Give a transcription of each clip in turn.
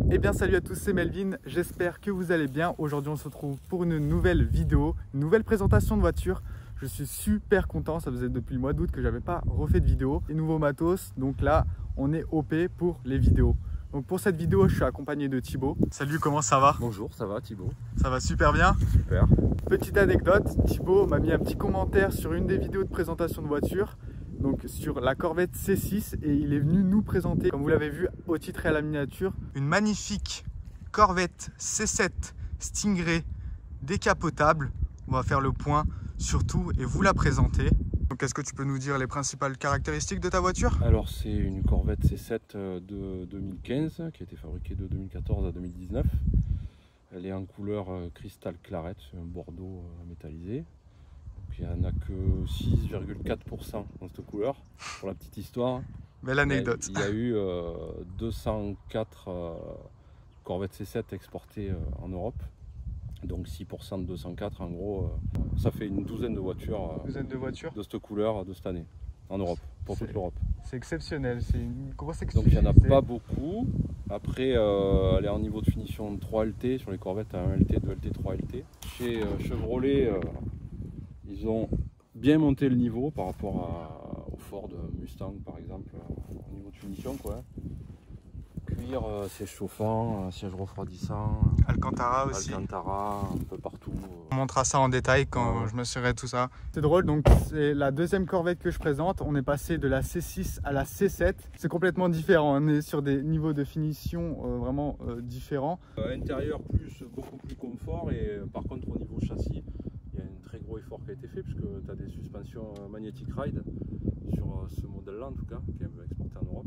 Eh bien salut à tous, c'est Melvin, j'espère que vous allez bien. Aujourd'hui on se retrouve pour une nouvelle vidéo, une nouvelle présentation de voiture. Je suis super content, ça faisait depuis le mois d'août que j'avais pas refait de vidéo. Et nouveau matos, donc là on est OP pour les vidéos. Donc pour cette vidéo je suis accompagné de Thibaut. Salut, comment ça va? Bonjour, ça va Thibaut? Ça va super bien. Super. Petite anecdote, Thibaut m'a mis un petit commentaire sur une des vidéos de présentation de voiture, donc sur la Corvette C6, et il est venu nous présenter, comme vous l'avez vu au titre et à la miniature, une magnifique Corvette C7 Stingray décapotable. On va faire le point sur tout et vous la présenter. Donc est-ce que tu peux nous dire les principales caractéristiques de ta voiture? Alors c'est une Corvette C7 de 2015 qui a été fabriquée de 2014 à 2019. Elle est en couleur cristal claret, c'est un bordeaux métallisé. Donc, il n'y en a que 6,4% dans cette couleur, pour la petite histoire. Belle anecdote. Il y a eu 204 Corvette C7 exportées en Europe. Donc 6% de 204, en gros, ça fait une douzaine de voitures, de cette couleur de cette année, en Europe, pour toute l'Europe. C'est exceptionnel, c'est une grosse Donc il n'y en a pas beaucoup. Après, elle est en niveau de finition 3 LT, sur les Corvettes, 1 LT, 2 LT, 3 LT. Chez Chevrolet, ils ont bien monté le niveau par rapport au Ford Mustang, par exemple, au niveau de finition, quoi. Cuir, siège chauffant, siège refroidissant, Alcantara aussi. Alcantara, un peu partout. On montrera ça en détail quand je me serai tout ça. C'est drôle, donc c'est la deuxième Corvette que je présente. On est passé de la C6 à la C7. C'est complètement différent, on est sur des niveaux de finition vraiment différents. Intérieur beaucoup plus confort, et par contre au niveau châssis, il y a un très gros effort qui a été fait puisque tu as des suspensions Magnetic Ride sur ce modèle-là en tout cas, qui est exporté en Europe.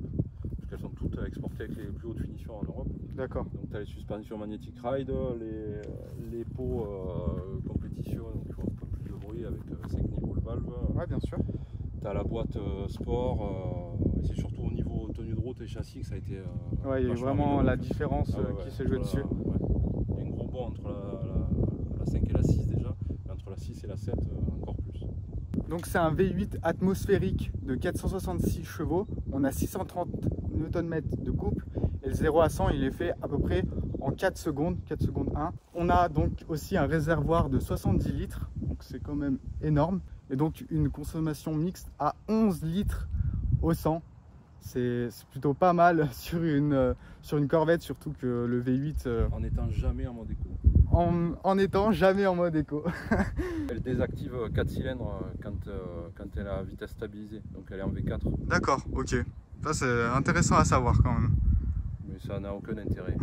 Elles sont toutes exportées avec les plus hautes finitions en Europe. D'accord. Donc tu as les suspensions Magnetic Ride, les pots compétition, donc qui font un peu plus de bruit avec 5 niveaux de valve. Ouais, bien sûr. Tu as la boîte sport, et c'est surtout au niveau tenue de route et châssis que ça a été. Ouais, il y a vraiment la différence qui se joue dessus. Ouais. Il y a un gros bond entre la 5 et la 6 déjà, et entre la 6 et la 7 encore plus. Donc c'est un V8 atmosphérique de 466 chevaux. On a 630 Nm de couple et le 0 à 100 il est fait à peu près en 4 secondes 1. On a donc aussi un réservoir de 70 litres, donc c'est quand même énorme, et donc une consommation mixte à 11 litres au 100. C'est plutôt pas mal sur une Corvette, surtout que le V8 en n'étant jamais en mode éco. En étant jamais en mode éco. Elle désactive 4 cylindres quand elle est à vitesse stabilisée, donc elle est en V4. D'accord, ok. Ça c'est intéressant à savoir quand même. Mais ça n'a aucun intérêt.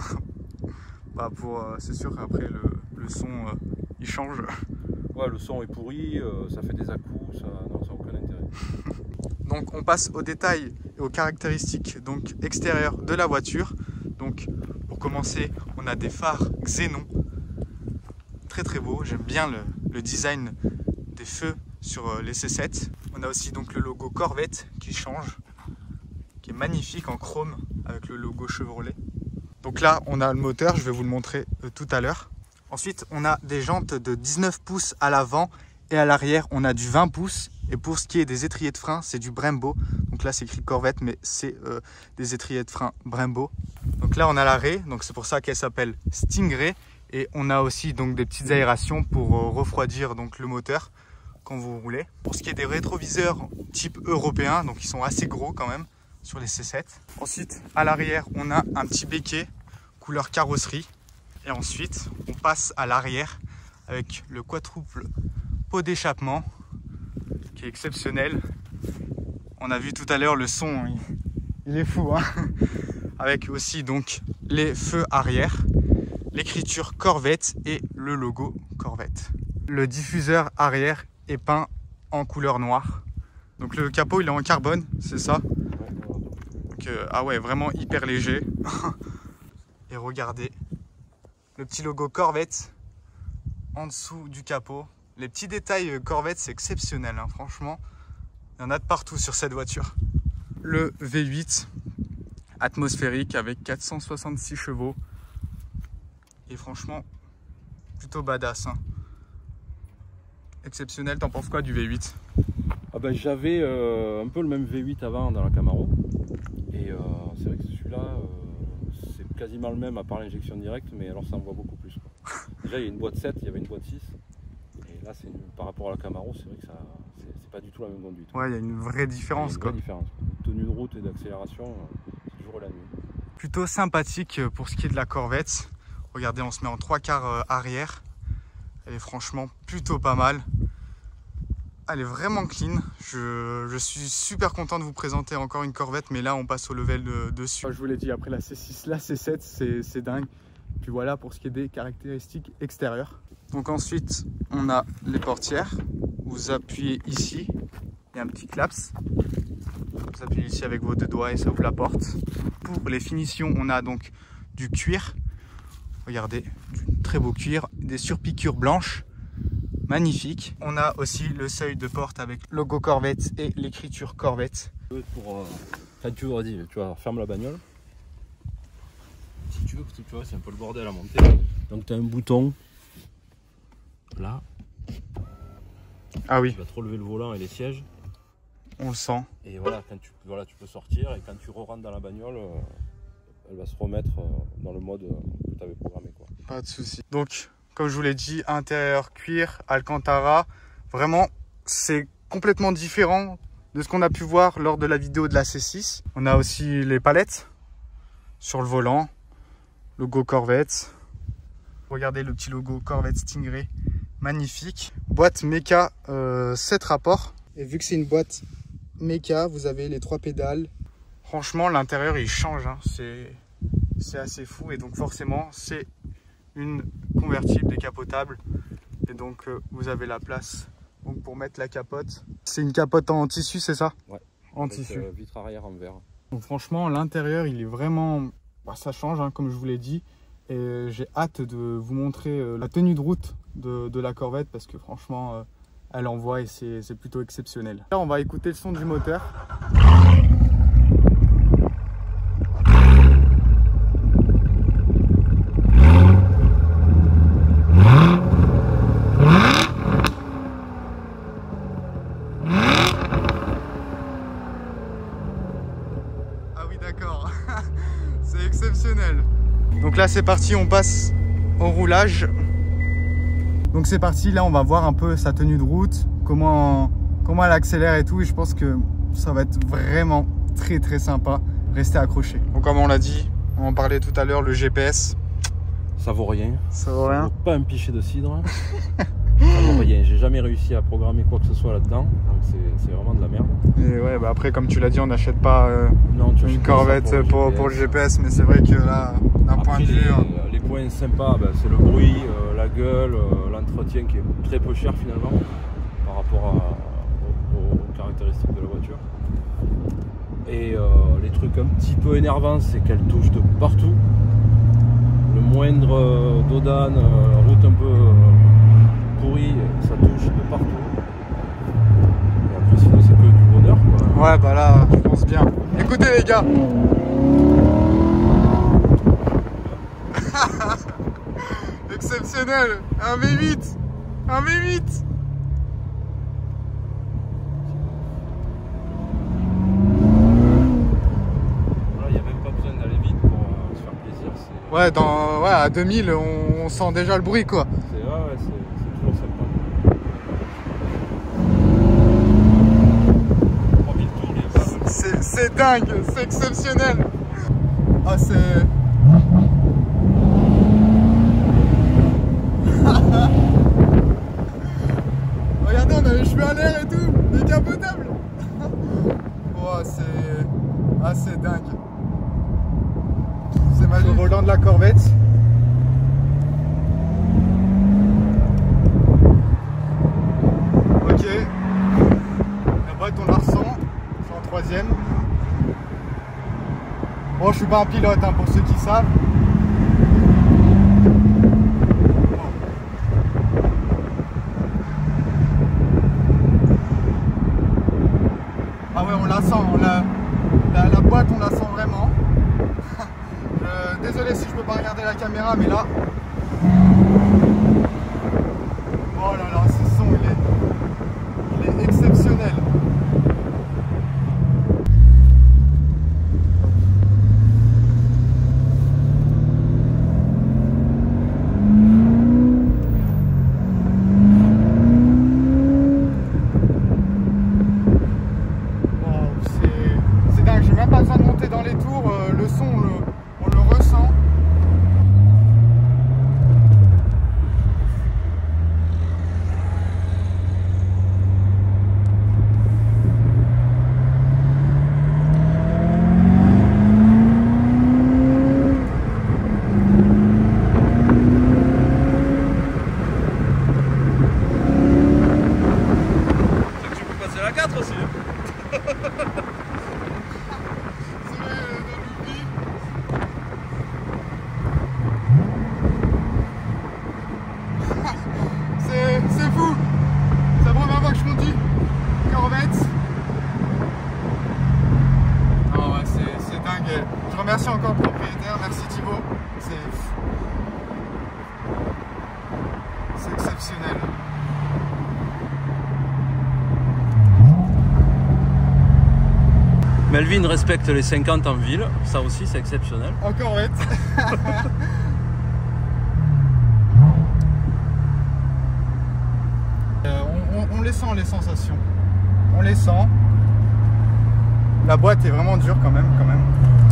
Bah c'est sûr qu'après le son il change. Ouais, le son est pourri, ça fait des à-coups, ça n'a aucun intérêt. Donc on passe aux détails et aux caractéristiques donc extérieures de la voiture. Donc pour commencer, on a des phares xénon, très beau. J'aime bien le design des feux sur les C7. On a aussi donc le logo Corvette qui change, qui est magnifique en chrome avec le logo Chevrolet. Donc là on a le moteur, je vais vous le montrer tout à l'heure. Ensuite on a des jantes de 19 pouces à l'avant, et à l'arrière on a du 20 pouces. Et pour ce qui est des étriers de frein, c'est du Brembo. Donc là c'est écrit Corvette, mais c'est des étriers de frein Brembo. Donc là on a l'arrêt, donc c'est pour ça qu'elle s'appelle Stingray. Et on a aussi donc des petites aérations pour refroidir donc le moteur quand vous roulez. Pour ce qui est des rétroviseurs type européen, donc ils sont assez gros quand même sur les C7. Ensuite à l'arrière on a un petit béquet couleur carrosserie. Et ensuite on passe à l'arrière avec le quadruple pot d'échappement qui est exceptionnel. On a vu tout à l'heure le son, il est fou, hein. Avec aussi donc les feux arrière, l'écriture Corvette et le logo Corvette. Le diffuseur arrière est peint en couleur noire. Donc le capot il est en carbone, c'est ça. Donc, ah ouais, vraiment hyper léger. Et regardez le petit logo Corvette en dessous du capot. Les petits détails Corvette, c'est exceptionnel, hein, franchement. Il y en a de partout sur cette voiture. Le V8 atmosphérique avec 466 chevaux. Et franchement, plutôt badass. Hein. Exceptionnel, t'en penses quoi du V8? Ah ben, j'avais un peu le même V8 avant dans la Camaro. Et c'est vrai que celui-là, c'est quasiment le même à part l'injection directe, mais alors ça envoie beaucoup plus, quoi. Déjà il y a une boîte 7, il y avait une boîte 6. Et là par rapport à la Camaro, c'est vrai que c'est pas du tout la même conduite. Ouais, il y a une vraie différence. Il y a une vraie différence. Tenue de route et d'accélération, c'est toujours la nuit. Plutôt sympathique pour ce qui est de la Corvette. Regardez, on se met en 3/4 arrière. Elle est franchement plutôt pas mal. Elle est vraiment clean. Je suis super content de vous présenter encore une Corvette, mais là on passe au level dessus. Je vous l'ai dit, après la C6, la C7, c'est dingue. Puis voilà pour ce qui est des caractéristiques extérieures. Donc ensuite, on a les portières. Vous appuyez ici, il y a un petit claps. Vous appuyez ici avec vos deux doigts et ça ouvre la porte. Pour les finitions, on a donc du cuir. Regardez, du très beau cuir, des surpiqûres blanches. Magnifique. On a aussi le seuil de porte avec logo Corvette et l'écriture Corvette. Quand tu vois, ferme la bagnole. Si tu veux, parce que tu vois, c'est un peu le bordel à monter. Donc tu as un bouton là. Ah oui. Tu vas te relever le volant et les sièges. On le sent. Et voilà, tu peux sortir et quand tu rentres dans la bagnole, elle va se remettre dans le mode que tu avais programmé, quoi. Pas de souci. Donc, comme je vous l'ai dit, intérieur cuir, Alcantara. Vraiment, c'est complètement différent de ce qu'on a pu voir lors de la vidéo de la C6. On a aussi les palettes sur le volant. Logo Corvette. Regardez le petit logo Corvette Stingray. Magnifique. Boîte Mecha 7 rapports. Et vu que c'est une boîte Mecha, vous avez les 3 pédales. Franchement, l'intérieur, il change. Hein. C'est assez fou. Et donc, forcément, c'est une convertible décapotable. Et donc, vous avez la place donc, pour mettre la capote. C'est une capote en tissu, c'est ça? Ouais. En avec, tissu. Vitre arrière en verre. Donc, franchement, l'intérieur, il est vraiment... Bah, ça change, hein, comme je vous l'ai dit. Et j'ai hâte de vous montrer la tenue de route de la Corvette parce que franchement, elle envoie et c'est plutôt exceptionnel. Là, on va écouter le son du moteur. Ah oui, d'accord. C'est exceptionnel. Donc là c'est parti, on passe au roulage. Donc c'est parti, là on va voir un peu sa tenue de route, comment elle accélère et tout. Et je pense que ça va être vraiment très sympa. Restez accrochés. Donc comme on l'a dit, on en parlait tout à l'heure, le GPS. Ça vaut rien. Ça vaut rien. Pas un pichet de cidre. Ça vaut rien. J'ai jamais réussi à programmer quoi que ce soit là-dedans. Donc c'est vraiment de la merde. Et ouais, bah après comme tu l'as dit, on n'achète pas une Corvette pour le GPS. Mais c'est vrai que là, d'un point de vue... Les points sympas, bah, c'est le bruit, la gueule, l'entretien qui est très peu cher finalement par rapport aux caractéristiques de la voiture. Et les trucs un petit peu énervants, c'est qu'elle touche de partout. Le moindre dodane, route un peu pourrie, ça touche de partout. Et après sinon c'est que du bonheur, quoi. Ouais bah là je pense bien. Écoutez les gars. Exceptionnel. Un V8. Un V8. Ouais, à 2000, on sent déjà le bruit, quoi. C'est toujours sympa. C'est dingue, c'est exceptionnel. Ah, c'est... Regardez, on a les cheveux à l'air et tout, décapotable. Oh, c'est dingue. C'est magique. Le volant de la Corvette. Ok. La boîte on la ressent. Je suis en troisième. Bon, je suis pas un pilote hein, pour ceux qui savent. Ah ouais, on la sent. La boîte on la sent vraiment. Désolé si je peux pas regarder la caméra, mais là... Oh là là, ce son, il est exceptionnel. Melvin respecte les 50 en ville, ça aussi c'est exceptionnel. En Corvette. On les sent les sensations. On les sent. La boîte est vraiment dure quand même.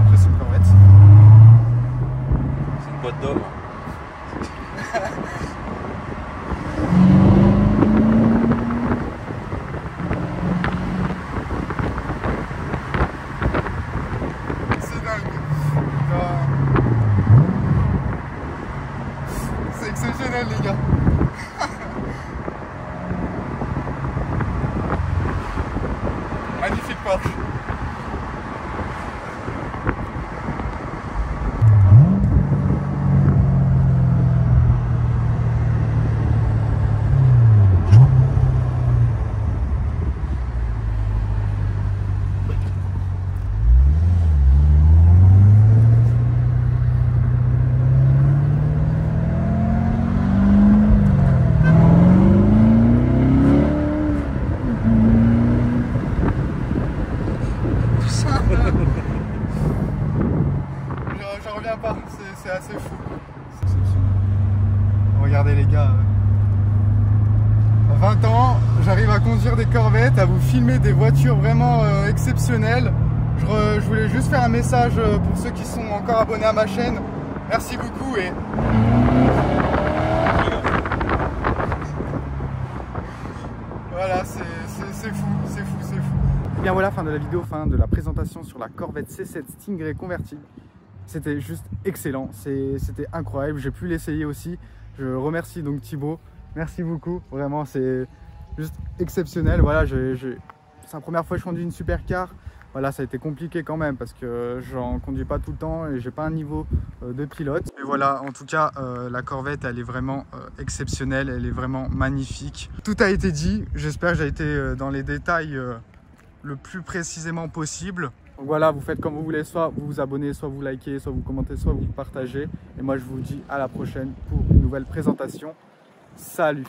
Après c'est une Corvette. C'est une boîte d'homme. C'est dingue. C'est exceptionnel les gars. Magnifique Porsche. J'en reviens pas, c'est assez fou. C'est exceptionnel. Regardez les gars, à 20 ans, j'arrive à conduire des Corvettes, à vous filmer des voitures vraiment exceptionnelles. Je voulais juste faire un message pour ceux qui sont encore abonnés à ma chaîne. Merci beaucoup et... Voilà, c'est fou, c'est fou, c'est fou. Et bien voilà, fin de la vidéo, fin de la présentation sur la Corvette C7 Stingray convertible. C'était juste excellent, c'était incroyable, j'ai pu l'essayer aussi. Je remercie donc Thibaut, merci beaucoup, vraiment c'est juste exceptionnel. Voilà, c'est la première fois que je conduis une supercar. Voilà, ça a été compliqué quand même parce que j'en conduis pas tout le temps et j'ai pas un niveau de pilote. Mais voilà, en tout cas, la Corvette, elle est vraiment exceptionnelle, elle est vraiment magnifique. Tout a été dit, j'espère que j'ai été dans les détails le plus précisément possible. Donc voilà, vous faites comme vous voulez, soit vous vous abonnez, soit vous likez, soit vous commentez, soit vous partagez. Et moi, je vous dis à la prochaine pour une nouvelle présentation. Salut!